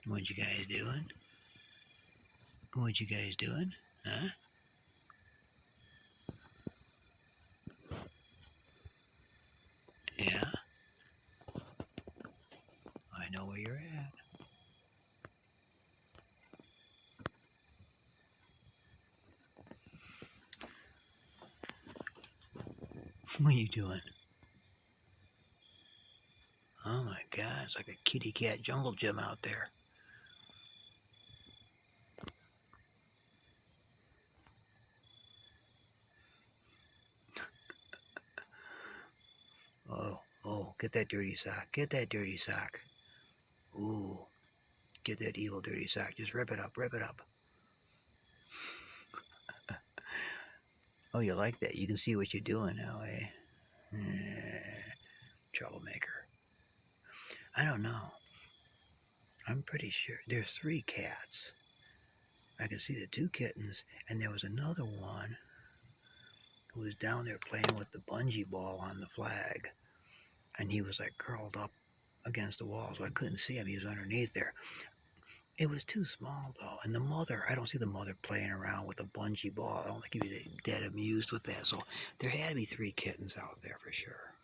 What you guys doing? What you guys doing? Huh? Yeah? I know where you're at. What are you doing? Oh my god, it's like a kitty cat jungle gym out there. Oh, get that dirty sock. Get that dirty sock. Ooh, get that evil dirty sock. Just rip it up, rip it up. Oh, you like that? You can see what you're doing now, eh? Troublemaker. I don't know. I'm pretty sure there's 3 cats. I can see the 2 kittens, and there was another one who was down there playing with the bungee ball on the flag. And he was like curled up against the wall, so I couldn't see him. He was underneath there. It was too small, though. And the mother, I don't see the mother playing around with a bungee ball. I don't think he'd be dead amused with that. So there had to be 3 kittens out there for sure.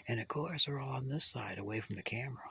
And of course, they're all on this side, away from the camera.